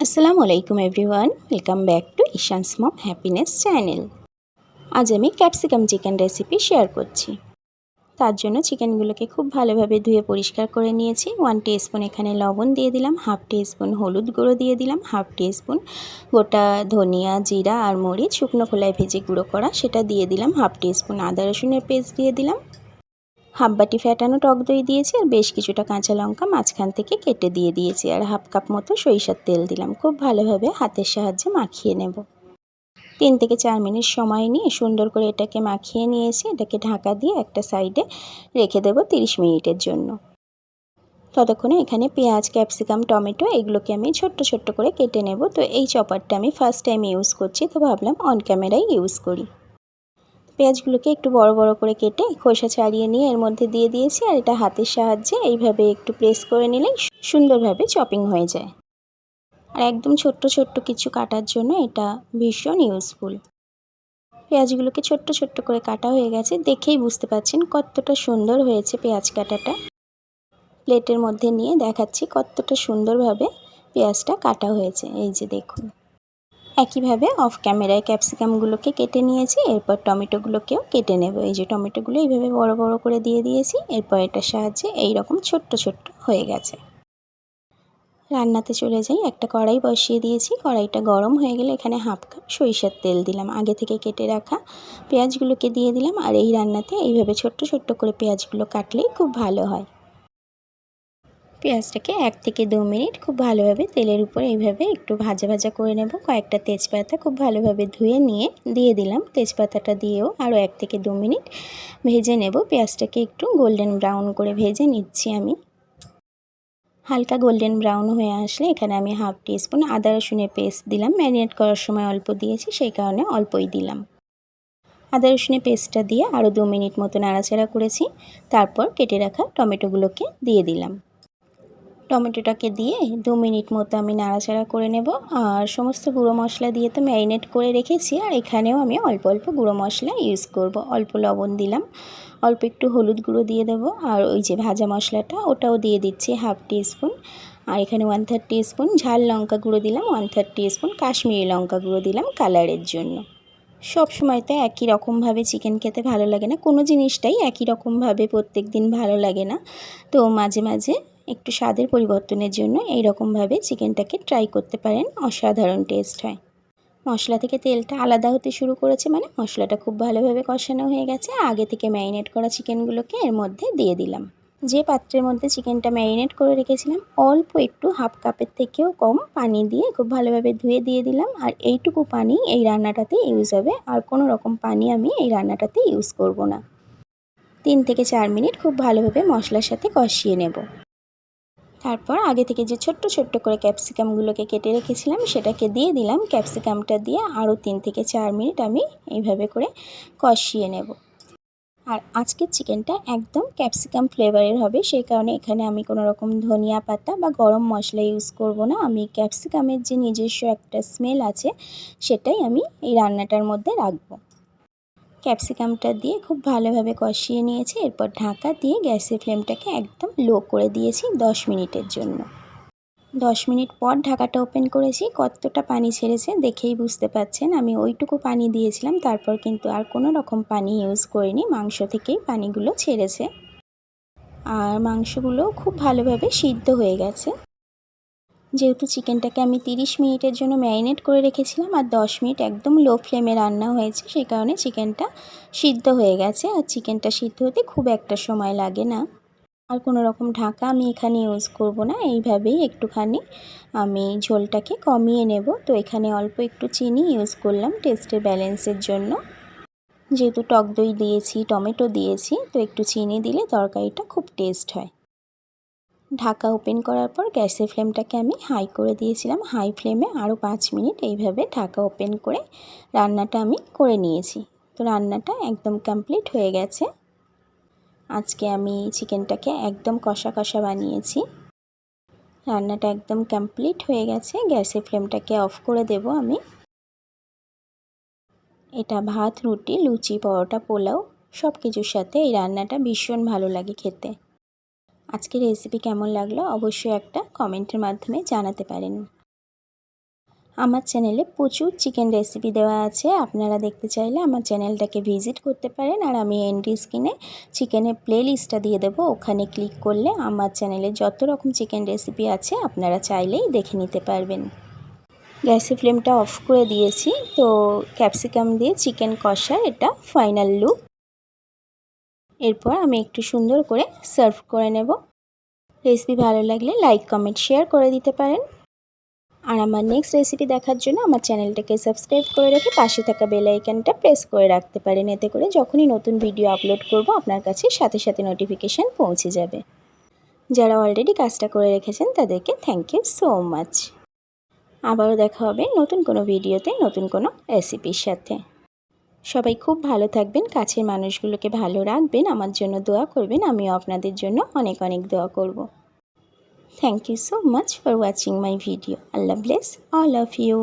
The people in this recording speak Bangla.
আসসালামু আলাইকুম everyone, welcome back to Ishan's mom happiness channel. আজ আমি ক্যাপসিকাম চিকেন রেসিপি শেয়ার করছি। তার জন্য চিকেনগুলোকে খুব ভালোভাবে ধুয়ে পরিষ্কার করে নিয়েছি। 1 টিস্পুন এখানে লবণ দিয়ে দিলাম, হাফ টিস্পুন হলুদ গুঁড়ো দিয়ে দিলাম, হাফ টিস্পুন গোটা ধনিয়া, জিরা আর মরিচ শুকনো খোলায় ভেজে গুঁড়ো করা সেটা দিয়ে দিলাম, হাফ টিস্পুন আদা রসুনের পেস্ট দিয়ে দিলাম, হাফ বাটি ফ্যাটানো টক দই দিয়েছি আর বেশ কিছুটা কাঁচা লঙ্কা মাঝখান থেকে কেটে দিয়ে দিয়েছি আর হাফ কাপ মতো সরিষার তেল দিলাম। খুব ভালোভাবে হাতের সাহায্যে মাখিয়ে নেব। 3 থেকে 4 মিনিট সময় নিয়ে সুন্দর করে এটাকে মাখিয়ে নিয়েছি। এটাকে ঢাকা দিয়ে একটা সাইডে রেখে দেব 30 মিনিটের জন্য। ততক্ষণে এখানে পেঁয়াজ, ক্যাপসিকাম, টমেটো এগুলোকে আমি ছোট্ট ছোট্ট করে কেটে নেব। তো এই চপারটা আমি ফার্স্ট টাইম ইউজ করছি, তো ভাবলাম অন ক্যামেরায় ইউজ করি। পেঁয়াজগুলোকে একটু বড় বড় করে কেটে খোসা ছাড়িয়ে নিয়ে এর মধ্যে দিয়ে দিয়েছি আর এটা হাতের সাহায্যে এইভাবে একটু প্রেস করে নিলেই সুন্দরভাবে চপিং হয়ে যায়। আর একদম ছোট্ট ছোট্ট কিছু কাটার জন্য এটা ভীষণ ইউজফুল। পেঁয়াজগুলোকে ছোট্ট ছোট্ট করে কাটা হয়ে গেছে, দেখেই বুঝতে পারছেন কতটা সুন্দর হয়েছে পেঁয়াজ কাটাটা। প্লেটের মধ্যে নিয়ে দেখাচ্ছি কতটা সুন্দরভাবে পেঁয়াজটা কাটা হয়েছে। এই যে দেখুন, একইভাবে অফ ক্যামেরায় ক্যাপসিকামগুলোকে কেটে নিয়েছি। এরপর টমেটোগুলোকেও কেটে নেব। এই যে টমেটোগুলো এইভাবে বড় বড় করে দিয়ে দিয়েছি। এরপর এটার সাহায্যে এই রকম ছোট্ট ছোট্ট হয়ে গেছে। রান্নাতে চলে যাই। একটা কড়াই বসিয়ে দিয়েছি। কড়াইটা গরম হয়ে গেলে এখানে হাফ কাপ সরিষার তেল দিলাম, আগে থেকে কেটে রাখা পেঁয়াজগুলোকে দিয়ে দিলাম। আর এই রান্নাতে এইভাবে ছোট্ট ছোট্ট করে পেঁয়াজগুলো কাটলেই খুব ভালো হয়। পেঁয়াজটাকে 1 থেকে 2 মিনিট খুব ভালোভাবে তেলের উপরে এইভাবে একটু ভাজা ভাজা করে নেব। কয়েকটা তেজপাতা খুব ভালোভাবে ধুয়ে নিয়ে দিয়ে দিলাম। তেজপাতাটা দিয়েও আরও 1 থেকে 2 মিনিট ভেজে নেব। পেঁয়াজটাকে একটু গোল্ডেন ব্রাউন করে ভেজে নিচ্ছি আমি। হালকা গোল্ডেন ব্রাউন হয়ে আসলে এখানে আমি হাফ টিস্পুন আদা রসুনের পেস্ট দিলাম। ম্যারিনেট করার সময় অল্প দিয়েছি, সেই কারণে অল্পই দিলাম। আদা রসুনের পেস্টটা দিয়ে আরও 2 মিনিট মতো নাড়াচাড়া করেছি। তারপর কেটে রাখা টমেটোগুলোকে দিয়ে দিলাম। টমেটোটাকে দিয়ে 2 মিনিট মতো আমি নাড়াচাড়া করে নেব। আর সমস্ত গুঁড়ো মশলা দিয়ে তো ম্যারিনেট করে রেখেছি, আর এখানেও আমি অল্প অল্প গুঁড়ো মশলা ইউজ করব। অল্প লবণ দিলাম, অল্প একটু হলুদ গুঁড়ো দিয়ে দেব, আর ওই যে ভাজা মশলাটা ওটাও দিয়ে দিচ্ছি হাফ টিস্পুন। আর এখানে 1/3 টিস্পুন ঝাল লঙ্কা গুঁড়ো দিলাম, 1/3 টিস্পুন কাশ্মীরি লঙ্কা গুঁড়ো দিলাম কালারের জন্য। সব সময় তো একই রকমভাবে চিকেন খেতে ভালো লাগে না, কোনো জিনিসটাই একই রকমভাবে প্রত্যেক দিন ভালো লাগে না। তো মাঝে মাঝে একটু স্বাদের পরিবর্তনের জন্য এই রকমভাবে চিকেনটাকে ট্রাই করতে পারেন, অসাধারণ টেস্ট হয়। মশলা থেকে তেলটা আলাদা হতে শুরু করেছে, মানে মশলাটা খুব ভালোভাবে কষানো হয়ে গেছে। আগে থেকে ম্যারিনেট করা চিকেনগুলোকে এর মধ্যে দিয়ে দিলাম। যে পাত্রের মধ্যে চিকেনটা ম্যারিনেট করে রেখেছিলাম অল্প একটু হাফ কাপের থেকেও কম পানি দিয়ে খুব ভালোভাবে ধুয়ে দিয়ে দিলাম। আর এইটুকু পানি এই রান্নাটাতে ইউজ হবে, আর কোনো রকম পানি আমি এই রান্নাটাতে ইউজ করব না। 3 থেকে 4 মিনিট খুব ভালোভাবে মশলার সাথে কষিয়ে নেব। তারপর আগে থেকে যে ছোট্ট ছোট্ট করে ক্যাপসিকামগুলোকে কেটে রেখেছিলাম সেটাকে দিয়ে দিলাম। ক্যাপসিকামটা দিয়ে আরও 3 থেকে 4 মিনিট আমি এইভাবে করে কষিয়ে নেব। আর আজকের চিকেনটা একদম ক্যাপসিকাম ফ্লেভারের হবে, সেই কারণে এখানে আমি কোনো রকম ধনিয়া পাতা বা গরম মশলা ইউজ করব না। আমি ক্যাপসিকামের যে নিজস্ব একটা স্মেল আছে সেটাই আমি এই রান্নাটার মধ্যে রাখবো। ক্যাপসিকামটা দিয়ে খুব ভালোভাবে কষিয়ে নিয়েছি। এরপর ঢাকা দিয়ে গ্যাসের ফ্লেমটাকে একদম লো করে দিয়েছি 10 মিনিটের জন্য। 10 মিনিট পর ঢাকাটা ওপেন করেছি। কতটা পানি ছেড়েছে দেখেই বুঝতে পারছেন। আমি ওইটুকু পানি দিয়েছিলাম, তারপর কিন্তু আর কোনো রকম পানি ইউজ করিনি। মাংস থেকেই পানিগুলো ছেড়েছে, আর মাংসগুলো খুব ভালোভাবে সিদ্ধ হয়ে গেছে। যেহেতু চিকেনটাকে আমি 30 মিনিটের জন্য ম্যারিনেট করে রেখেছিলাম আর 10 মিনিট একদম লো ফ্লেমে রান্না হয়েছে, সেই কারণে চিকেনটা সিদ্ধ হয়ে গেছে। আর চিকেনটা সিদ্ধ হতে খুব একটা সময় লাগে না। আর কোনো রকম ঢাকা আমি এখানে ইউজ করব না। এইভাবেই একটুখানি আমি ঝোলটাকে কমিয়ে নেব। তো এখানে অল্প একটু চিনি ইউজ করলাম টেস্টের ব্যালেন্সের জন্য। যেহেতু টক দই দিয়েছি, টমেটো দিয়েছি, তো একটু চিনি দিলে তরকারিটা খুব টেস্ট হয়। ঢাকা ওপেন করার পর গ্যাসের ফ্লেমটাকে আমি হাই করে দিয়েছিলাম। হাই ফ্লেমে আরও 5 মিনিট এইভাবে ঢাকা ওপেন করে রান্নাটা আমি করে নিয়েছি। তো রান্নাটা একদম কমপ্লিট হয়ে গেছে। আজকে আমি চিকেনটাকে একদম কষা কষা বানিয়েছি। রান্নাটা একদম কমপ্লিট হয়ে গেছে। গ্যাসের ফ্লেমটাকে অফ করে দেব আমি। এটা ভাত, রুটি, লুচি, পরোটা, পোলাও সব কিছুর সাথে এই রান্নাটা ভীষণ ভালো লাগে খেতে। আজকের রেসিপি কেমন লাগলো অবশ্যই একটা কমেন্টের মাধ্যমে জানাতে পারেন। আমার চ্যানেলে প্রচুর চিকেন রেসিপি দেওয়া আছে, আপনারা দেখতে চাইলে আমার চ্যানেলটাকে ভিজিট করতে পারেন। আর আমি এন্ড স্ক্রিনে চিকেনের প্লে লিস্টটা দিয়ে দেবো, ওখানে ক্লিক করলে আমার চ্যানেলে যত রকম চিকেন রেসিপি আছে আপনারা চাইলেই দেখে নিতে পারবেন। গ্যাসের ফ্লেমটা অফ করে দিয়েছি। তো ক্যাপসিকাম দিয়ে চিকেন কষার এটা ফাইনাল লুক। এরপর আমি একটু সুন্দর করে সার্ভ করে নেব। রেসিপি ভালো লাগলে লাইক কমেন্ট শেয়ার করে দিতে পারেন। আর আমার নেক্সট রেসিপি দেখার জন্য আমার চ্যানেলটাকে সাবস্ক্রাইব করে রেখে পাশে থাকা বেল আইকনটা প্রেস করে রাখতে পারেন। এতে করে যখনই নতুন ভিডিও আপলোড করব আপনার কাছে সাথে সাথে নোটিফিকেশান পৌঁছে যাবে। যারা অলরেডি কাজটা করে রেখেছেন তাদেরকে থ্যাংক ইউ সো মাচ। আবারও দেখা হবে নতুন কোনো ভিডিওতে নতুন কোনো রেসিপির সাথে। সবাই খুব ভালো থাকবেন, কাছের মানুষগুলোকে ভালো রাখবেন, আমার জন্য দোয়া করবেন, আমিও আপনাদের জন্য অনেক অনেক দোয়া করব। Thank you so much for watching my video. Allah bless all of you.